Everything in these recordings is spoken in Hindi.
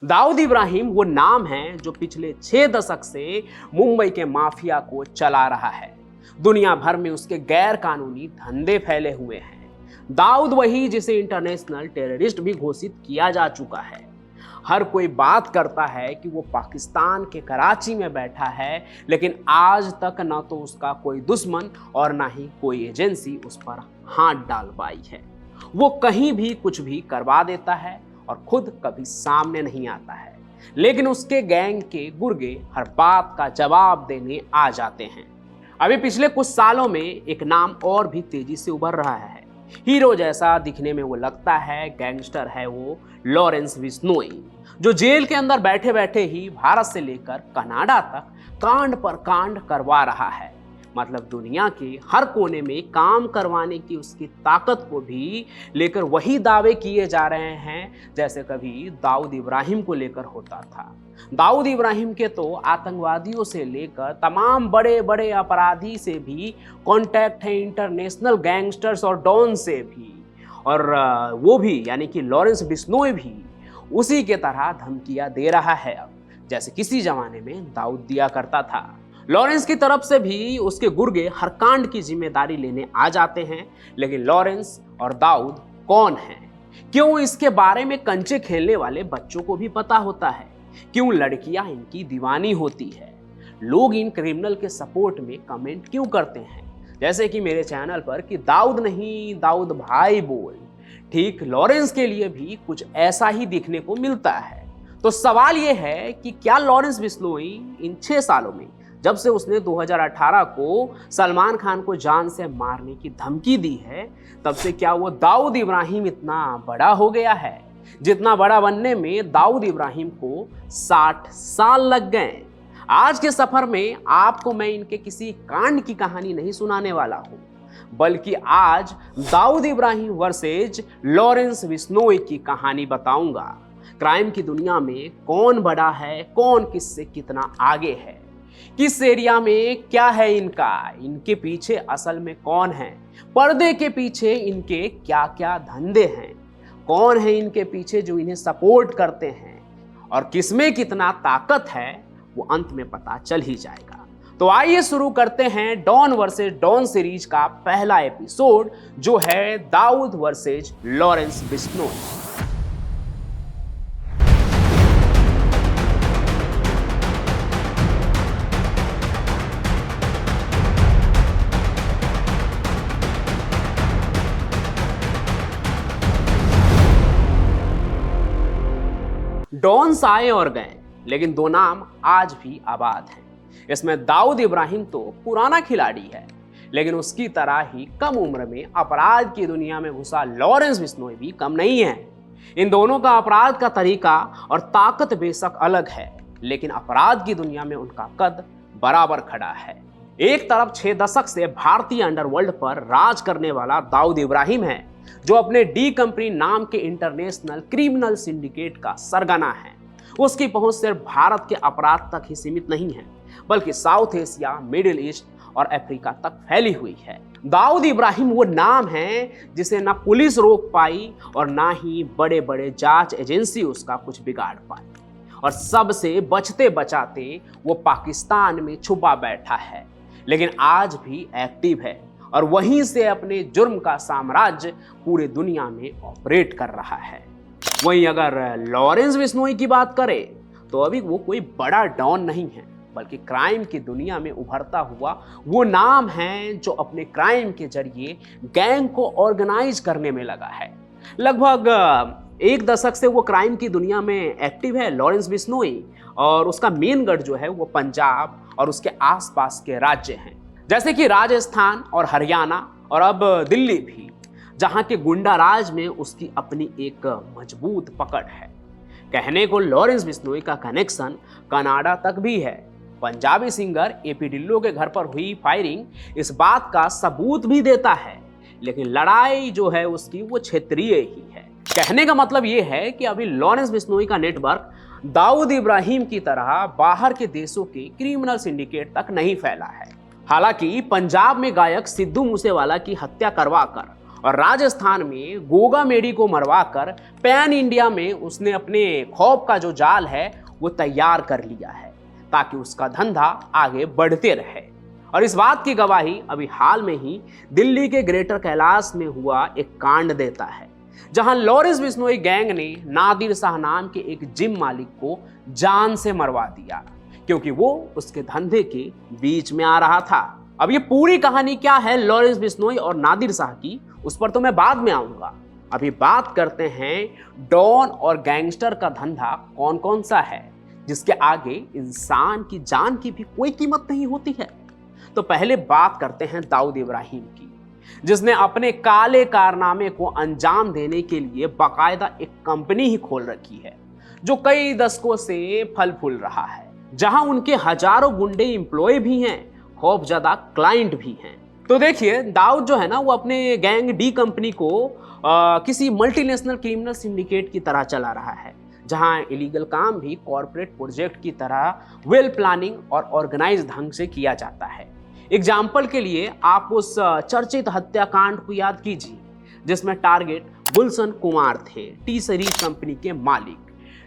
दाऊद इब्राहिम वो नाम है जो पिछले 6 दशक से मुंबई के माफिया को चला रहा है। दुनिया भर में उसके गैर कानूनी धंधे फैले हुए हैं। दाऊद वही जिसे इंटरनेशनल टेररिस्ट भी घोषित किया जा चुका है। हर कोई बात करता है कि वो पाकिस्तान के कराची में बैठा है, लेकिन आज तक ना तो उसका कोई दुश्मन और ना ही कोई एजेंसी उस पर हाथ डाल पाई है। वो कहीं भी कुछ भी करवा देता है और खुद कभी सामने नहीं आता है, लेकिन उसके गैंग के गुर्गे हर बात का जवाब देने आ जाते हैं। अभी पिछले कुछ सालों में एक नाम और भी तेजी से उभर रहा है। हीरो जैसा दिखने में वो लगता है, गैंगस्टर है वो लॉरेंस बिश्नोई, जो जेल के अंदर बैठे बैठे ही भारत से लेकर कनाडा तक कांड पर कांड करवा रहा है। मतलब दुनिया के हर कोने में काम करवाने की उसकी ताकत को भी लेकर वही दावे किए जा रहे हैं जैसे कभी दाऊद इब्राहिम को लेकर होता था। दाऊद इब्राहिम के तो आतंकवादियों से लेकर तमाम बड़े बड़े अपराधी से भी कांटेक्ट है, इंटरनेशनल गैंगस्टर्स और डॉन से भी। और वो भी यानी कि लॉरेंस बिश्नोई भी उसी के तरह धमकियां दे रहा है अब, जैसे किसी जमाने में दाऊद दिया करता था। लॉरेंस की तरफ से भी उसके गुर्गे हर कांड की जिम्मेदारी लेने आ जाते हैं, लेकिन लॉरेंस और दाऊद कौन हैं? क्यों इसके बारे में कंचे खेलने वाले बच्चों को भी पता होता है? क्यों लड़कियां इनकी दीवानी होती है? लोग इन क्रिमिनल के सपोर्ट में कमेंट क्यों करते हैं, जैसे कि मेरे चैनल पर कि दाऊद नहीं दाऊद भाई बोल। ठीक लॉरेंस के लिए भी कुछ ऐसा ही दिखने को मिलता है। तो सवाल यह है कि क्या लॉरेंस बिश्नोई इन 6 सालों में, जब से उसने 2018 को सलमान खान को जान से मारने की धमकी दी है, तब से क्या वो दाऊद इब्राहिम इतना बड़ा हो गया है? जितना बड़ा बनने में दाऊद इब्राहिम को 60 साल लग गए। आज के सफर में आपको मैं इनके किसी कांड की कहानी नहीं सुनाने वाला हूँ, बल्कि आज दाऊद इब्राहिम वर्सेज लॉरेंस बिश्नोई की कहानी बताऊंगा। क्राइम की दुनिया में कौन बड़ा है, कौन किससे कितना आगे है, किस एरिया में क्या है इनके पीछे असल में कौन है, पर्दे के पीछे इनके क्या क्या धंधे हैं, कौन है इनके पीछे जो इन्हें सपोर्ट करते हैं, और किसमें कितना ताकत है वो अंत में पता चल ही जाएगा। तो आइए शुरू करते हैं डॉन वर्सेस डॉन सीरीज का पहला एपिसोड, जो है दाऊद वर्सेस लॉरेंस बिश्नोई। डॉन्स आए और गए, लेकिन दो नाम आज भी आबाद हैं। इसमें दाऊद इब्राहिम तो पुराना खिलाड़ी है, लेकिन उसकी तरह ही कम उम्र में अपराध की दुनिया में घुसा लॉरेंस बिश्नोई भी कम नहीं है। इन दोनों का अपराध का तरीका और ताकत बेशक अलग है, लेकिन अपराध की दुनिया में उनका कद बराबर खड़ा है। एक तरफ 6 दशक से भारतीय अंडरवर्ल्ड पर राज करने वाला दाऊद इब्राहिम है, जो अपने डी कंपनी नाम के इंटरनेशनल क्रिमिनल सिंडिकेट का सरगना है। उसकी पहुंच सिर्फ भारत के अपराध तक ही सीमित नहीं है, बल्कि साउथ एशिया, मिडिल ईस्ट और अफ्रीका तक फैली हुई है। दाऊद इब्राहिम वो नाम है जिसे ना पुलिस रोक पाई और ना ही बड़े बड़े जांच एजेंसी उसका कुछ बिगाड़ पाई, और सबसे बचते बचाते वो पाकिस्तान में छुपा बैठा है, लेकिन आज भी एक्टिव है और वहीं से अपने जुर्म का साम्राज्य पूरे दुनिया में ऑपरेट कर रहा है। वहीं अगर लॉरेंस बिश्नोई की बात करें तो अभी वो कोई बड़ा डॉन नहीं है, बल्कि क्राइम की दुनिया में उभरता हुआ वो नाम है जो अपने क्राइम के जरिए गैंग को ऑर्गेनाइज करने में लगा है। लगभग 1 दशक से वो क्राइम की दुनिया में एक्टिव है लॉरेंस बिश्नोई, और उसका मेन गढ़ जो है वो पंजाब और उसके आसपास के राज्य हैं, जैसे कि राजस्थान और हरियाणा और अब दिल्ली भी, जहां के गुंडा राज में उसकी अपनी एक मजबूत पकड़ है। कहने को लॉरेंस बिश्नोई का कनेक्शन कनाडा तक भी है। पंजाबी सिंगर एपी ढिल्लों के घर पर हुई फायरिंग इस बात का सबूत भी देता है, लेकिन लड़ाई जो है उसकी वो क्षेत्रीय ही है। कहने का मतलब ये है कि अभी लॉरेंस बिश्नोई का नेटवर्क दाऊद इब्राहिम की तरह बाहर के देशों के क्रिमिनल सिंडिकेट तक नहीं फैला है। हालांकि पंजाब में गायक सिद्धू मूसेवाला की हत्या करवाकर और राजस्थान में गोगा मेडी को मरवाकर पैन इंडिया में उसने अपने खौफ का जो जाल है वो तैयार कर लिया है ताकि उसका धंधा आगे बढ़ते रहे। और इस बात की गवाही अभी हाल में ही दिल्ली के ग्रेटर कैलाश में हुआ एक कांड देता है, जहां लॉरेंस बिश्नोई गैंग ने नादिर शाह नाम के एक जिम मालिक को जान से मरवा दिया क्योंकि वो उसके धंधे के बीच में आ रहा था। अब ये पूरी कहानी क्या है लॉरेंस बिश्नोई और नादिर शाह की, उस पर तो मैं बाद में आऊंगा। अभी बात करते हैं डॉन और गैंगस्टर का धंधा कौन कौन सा है जिसके आगे इंसान की जान की भी कोई कीमत नहीं होती है। तो पहले बात करते हैं दाऊद इब्राहिम की, जिसने अपने काले कारनामे को अंजाम देने के लिए बाकायदा एक कंपनी ही खोल रखी है जो कई दशकों से फल फूल रहा है, जहां उनके हजारों गुंडे एम्प्लॉय भी हैं, खौफजदा क्लाइंट भी हैं। तो देखिए दाऊद जो है ना वो अपने गैंग डी कंपनी को किसी मल्टीनेशनल क्रिमिनल सिंडिकेट की तरह चला रहा है, जहां इलीगल काम भी कॉर्पोरेट प्रोजेक्ट की तरह वेल प्लानिंग और ऑर्गेनाइज ढंग से किया जाता है। एग्जाम्पल के लिए आप उस चर्चित हत्याकांड को याद कीजिए जिसमें टारगेट गुलशन कुमार थे, टी सीरीज कंपनी के मालिक।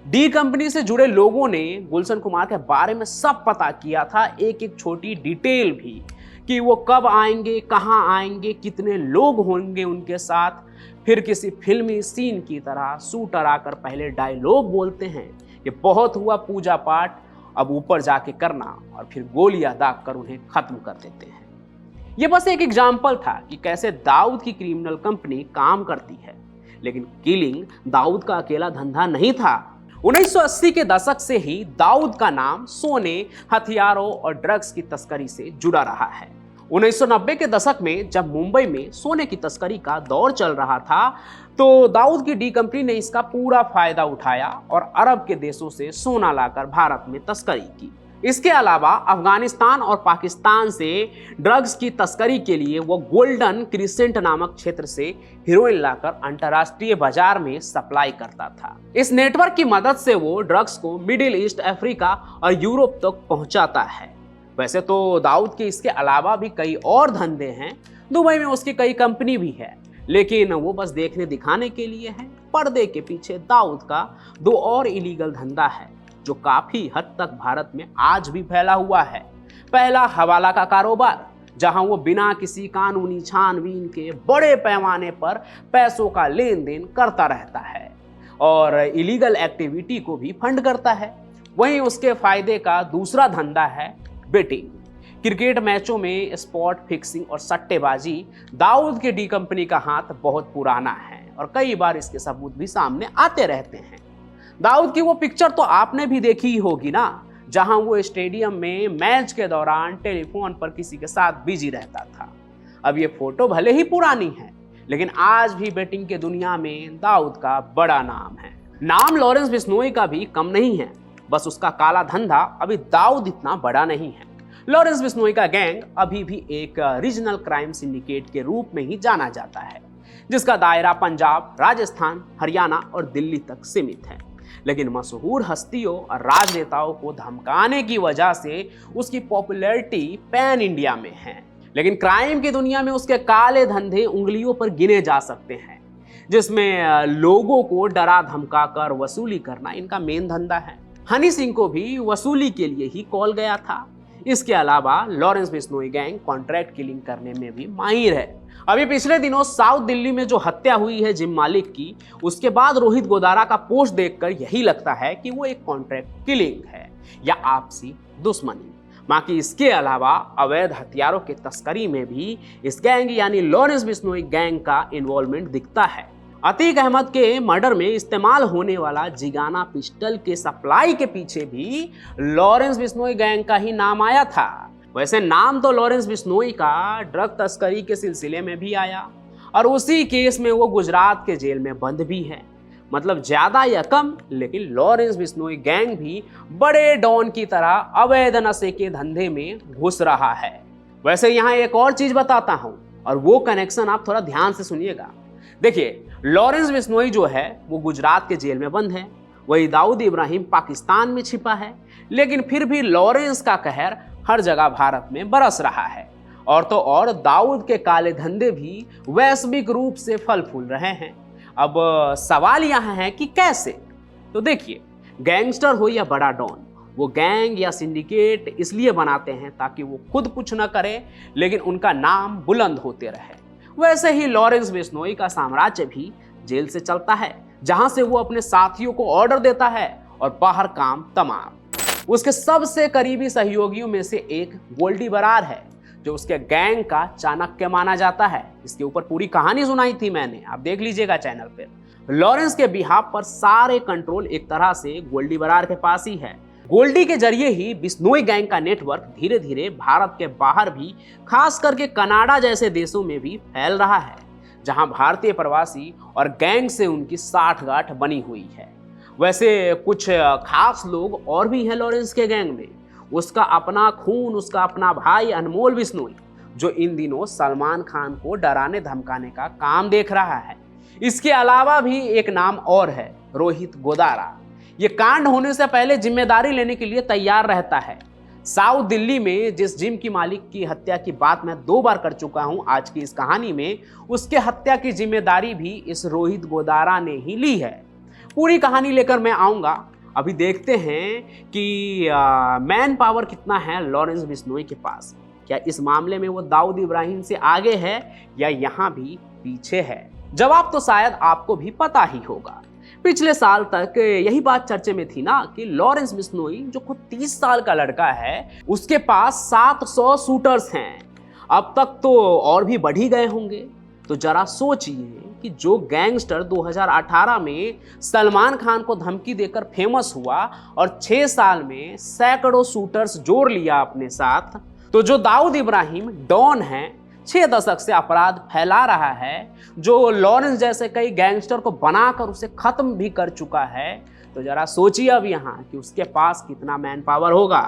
डी कंपनी से जुड़े लोगों ने गुलशन कुमार के बारे में सब पता किया था, एक एक छोटी डिटेल भी, कि वो कब आएंगे, कहाँ आएंगे, कितने लोग होंगे उनके साथ। फिर किसी फिल्मी सीन की तरह शूटर आकर पहले डायलॉग बोलते हैं, ये बहुत हुआ पूजा पाठ, अब ऊपर जाके करना, और फिर गोलियां दाग कर उन्हें खत्म कर देते हैं। ये बस एक एग्जाम्पल था कि कैसे दाऊद की क्रिमिनल कंपनी काम करती है, लेकिन किलिंग दाऊद का अकेला धंधा नहीं था। 1980 के दशक से ही दाऊद का नाम सोने, हथियारों और ड्रग्स की तस्करी से जुड़ा रहा है। 1990 के दशक में जब मुंबई में सोने की तस्करी का दौर चल रहा था तो दाऊद की डी कंपनी ने इसका पूरा फायदा उठाया और अरब के देशों से सोना लाकर भारत में तस्करी की। इसके अलावा अफगानिस्तान और पाकिस्तान से ड्रग्स की तस्करी के लिए वो गोल्डन क्रिसेंट नामक क्षेत्र से हीरोइन लाकर अंतर्राष्ट्रीय बाजार में सप्लाई करता था। इस नेटवर्क की मदद से वो ड्रग्स को मिडिल ईस्ट, अफ्रीका और यूरोप तक पहुंचाता है। वैसे तो दाऊद के इसके अलावा भी कई और धंधे हैं, दुबई में उसकी कई कंपनी भी है, लेकिन वो बस देखने दिखाने के लिए है। पर्दे के पीछे दाऊद का दो और इलीगल धंधा है जो काफी हद तक भारत में आज भी फैला हुआ है। पहला हवाला का कारोबार, जहां वो बिना किसी कानूनी छानबीन के बड़े पैमाने पर पैसों का लेन देन करता रहता है और इलीगल एक्टिविटी को भी फंड करता है। वहीं उसके फायदे का दूसरा धंधा है बेटिंग। क्रिकेट मैचों में स्पॉट फिक्सिंग और सट्टेबाजी। दाऊद के डी कंपनी का हाथ बहुत पुराना है और कई बार इसके सबूत भी सामने आते रहते हैं। दाऊद की वो पिक्चर तो आपने भी देखी ही होगी ना, जहां वो स्टेडियम में मैच के दौरान टेलीफोन पर किसी के साथ बिजी रहता था। अब ये फोटो भले ही पुरानी है, लेकिन आज भी बेटिंग के दुनिया में दाऊद का बड़ा नाम है। नाम लॉरेंस बिश्नोई का भी कम नहीं है, बस उसका काला धंधा अभी दाऊद इतना बड़ा नहीं है। लॉरेंस बिश्नोई का गैंग अभी भी एक रीजनल क्राइम सिंडिकेट के रूप में ही जाना जाता है, जिसका दायरा पंजाब, राजस्थान, हरियाणा और दिल्ली तक सीमित है। लेकिन मशहूर हस्तियों और राजनेताओं को धमकाने की वजह से उसकी पॉपुलैरिटी पैन इंडिया में है, लेकिन क्राइम की दुनिया में उसके काले धंधे उंगलियों पर गिने जा सकते हैं, जिसमें लोगों को डरा धमका कर वसूली करना इनका मेन धंधा है। हनी सिंह को भी वसूली के लिए ही कॉल गया था। इसके अलावा Lawrence Bishnoi gang contract killing करने में भी माहिर है। अभी पिछले दिनों साउथ दिल्ली में जो हत्या हुई है जिम मालिक की, उसके बाद रोहित गोदारा का पोस्ट देखकर यही लगता है कि वो एक कॉन्ट्रैक्ट किलिंग है या आपसी दुश्मनी। बाकी इसके अलावा अवैध हथियारों की तस्करी में भी इस गैंग यानी लॉरेंस बिश्नोई गैंग का इन्वॉल्वमेंट दिखता है। अतीक अहमद के मर्डर में इस्तेमाल होने वाला जिगाना पिस्टल के सप्लाई के पीछे भी लॉरेंस बिश्नोई गैंग का ही नाम आया था। वैसे नाम तो लॉरेंस बिश्नोई का ड्रग तस्करी के सिलसिले में भी आया और उसी केस में वो गुजरात के जेल में बंद भी है। मतलब ज्यादा या कम, लेकिन लॉरेंस बिश्नोई गैंग भी बड़े डॉन की तरह अवैध नशे के धंधे में घुस रहा है। वैसे यहाँ एक और चीज बताता हूँ और वो कनेक्शन आप थोड़ा ध्यान से सुनिएगा। देखिए, लॉरेंस बिश्नोई जो है वो गुजरात के जेल में बंद है, वही दाऊद इब्राहिम पाकिस्तान में छिपा है, लेकिन फिर भी लॉरेंस का कहर हर जगह भारत में बरस रहा है और तो और दाऊद के काले धंधे भी वैश्विक रूप से फल फूल रहे हैं। अब सवाल यहाँ है कि कैसे। तो देखिए, गैंगस्टर हो या बड़ा डॉन, वो गैंग या सिंडिकेट इसलिए बनाते हैं ताकि वो खुद कुछ न करे लेकिन उनका नाम बुलंद होते रहे। वैसे ही लॉरेंस बिश्नोई का साम्राज्य भी जेल से चलता है, जहां से वो अपने साथियों को ऑर्डर देता है और बाहर काम तमाम। उसके सबसे करीबी सहयोगियों में से एक गोल्डी बरार है, जो उसके गैंग का चाणक्य माना जाता है। इसके ऊपर पूरी कहानी सुनाई थी मैंने, आप देख लीजिएगा चैनल पर। लॉरेंस के बिहाफ पर सारे कंट्रोल एक तरह से गोल्डी बरार के पास ही है। गोल्डी के जरिए ही बिश्नोई गैंग का नेटवर्क धीरे धीरे भारत के बाहर भी, खास करके कनाडा जैसे देशों में भी फैल रहा है, जहां भारतीय प्रवासी और गैंग से उनकी साठगांठ बनी हुई है। वैसे कुछ खास लोग और भी हैं लॉरेंस के गैंग में। उसका अपना खून, उसका अपना भाई अनमोल बिश्नोई, जो इन दिनों सलमान खान को डराने धमकाने का काम देख रहा है। इसके अलावा भी एक नाम और है, रोहित गोदारा। ये कांड होने से पहले जिम्मेदारी लेने के लिए तैयार रहता है। साउथ दिल्ली में जिस जिम की मालिक की हत्या की बात मैं 2 बार कर चुका हूं आज की इस कहानी में, उसके हत्या की जिम्मेदारी भी इस रोहित गोदारा ने ही ली है। पूरी कहानी लेकर मैं आऊंगा। अभी देखते हैं कि मैन पावर कितना है लॉरेंस बिश्नोई के पास। क्या इस मामले में वो दाऊद इब्राहिम से आगे है या यहाँ भी पीछे है? जवाब तो शायद आपको भी पता ही होगा। पिछले साल तक यही बात चर्चे में थी ना कि लॉरेंस बिश्नोई, जो खुद 30 साल का लड़का है, उसके पास 700 शूटर्स हैं। अब तक तो और भी बढ़ ही गए होंगे। तो जरा सोचिए कि जो गैंगस्टर 2018 में सलमान खान को धमकी देकर फेमस हुआ और 6 साल में सैकड़ों शूटर्स जोड़ लिया अपने साथ, तो जो दाऊद इब्राहिम डॉन है, 6 दशक से अपराध फैला रहा है, जो लॉरेंस जैसे कई गैंगस्टर को बनाकर उसे खत्म भी कर चुका है, तो जरा सोचिए अब यहाँ कि उसके पास कितना मैन पावर होगा।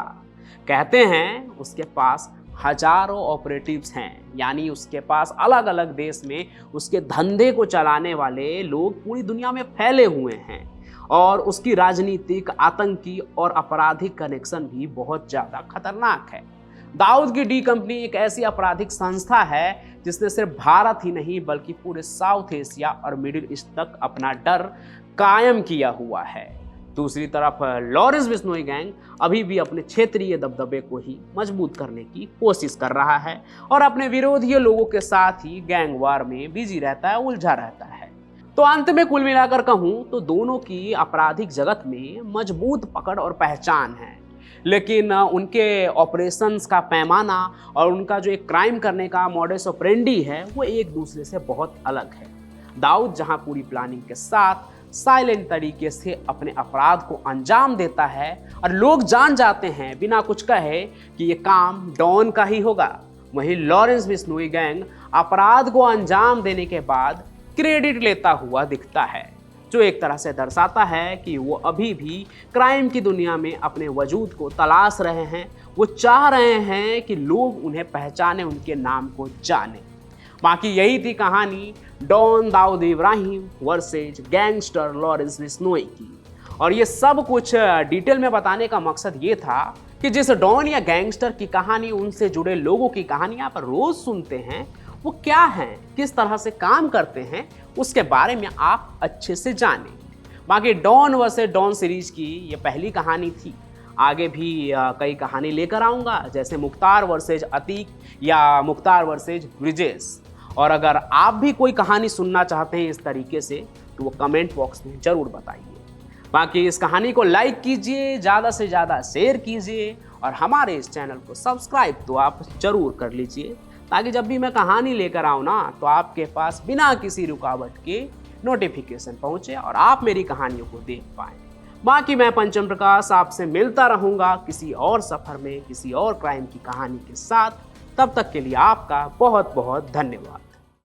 कहते हैं उसके पास हजारों ऑपरेटिव्स हैं, यानी उसके पास अलग अलग देश में उसके धंधे को चलाने वाले लोग पूरी दुनिया में फैले हुए हैं। और उसकी राजनीतिक, आतंकी और आपराधिक कनेक्शन भी बहुत ज़्यादा खतरनाक है। दाऊद की डी कंपनी एक ऐसी आपराधिक संस्था है जिसने सिर्फ भारत ही नहीं बल्कि पूरे साउथ एशिया और मिडिल ईस्ट तक अपना डर कायम किया हुआ है। दूसरी तरफ लॉरेंस बिश्नोई गैंग अभी भी अपने क्षेत्रीय दबदबे को ही मजबूत करने की कोशिश कर रहा है और अपने विरोधी लोगों के साथ ही गैंग वार में बिजी रहता है, उलझा रहता है। तो अंत में कुल मिलाकर कहूँ तो दोनों की आपराधिक जगत में मजबूत पकड़ और पहचान है, लेकिन उनके ऑपरेशंस का पैमाना और उनका जो एक क्राइम करने का मॉडस ऑपरेंडी है वो एक दूसरे से बहुत अलग है। दाऊद जहां पूरी प्लानिंग के साथ साइलेंट तरीके से अपने अपराध को अंजाम देता है और लोग जान जाते हैं बिना कुछ कहे कि ये काम डॉन का ही होगा, वहीं लॉरेंस बिश्नोई गैंग अपराध को अंजाम देने के बाद क्रेडिट लेता हुआ दिखता है, जो एक तरह से दर्शाता है कि वो अभी भी क्राइम की दुनिया में अपने वजूद को तलाश रहे हैं। वो चाह रहे हैं कि लोग उन्हें पहचाने, उनके नाम को जाने। बाकी यही थी कहानी don Dawood Ibrahim versus gangster Lawrence Bishnoi की। और ये सब कुछ डिटेल में बताने का मकसद ये था कि जिस डॉन या गैंगस्टर की कहानी, उनसे जुड़े लोगों की कहानी आप रोज सुनते हैं, वो क्या हैं, किस तरह से काम करते हैं, उसके बारे में आप अच्छे से जानें। बाकी डॉन वर्सेस डॉन सीरीज की ये पहली कहानी थी। आगे भी कई कहानी लेकर आऊँगा, जैसे मुख्तार वर्सेज अतीक या मुख्तार वर्सेज ब्रिजेश। और अगर आप भी कोई कहानी सुनना चाहते हैं इस तरीके से तो वो कमेंट बॉक्स में ज़रूर बताइए। बाकी इस कहानी को लाइक कीजिए, ज़्यादा से ज़्यादा शेयर कीजिए और हमारे इस चैनल को सब्सक्राइब तो आप ज़रूर कर लीजिए, ताकि जब भी मैं कहानी लेकर आऊँ ना तो आपके पास बिना किसी रुकावट के नोटिफिकेशन पहुँचे और आप मेरी कहानियों को देख पाएँ। बाकी मैं पंचम प्रकाश आपसे मिलता रहूँगा किसी और सफ़र में, किसी और क्राइम की कहानी के साथ। तब तक के लिए आपका बहुत बहुत धन्यवाद।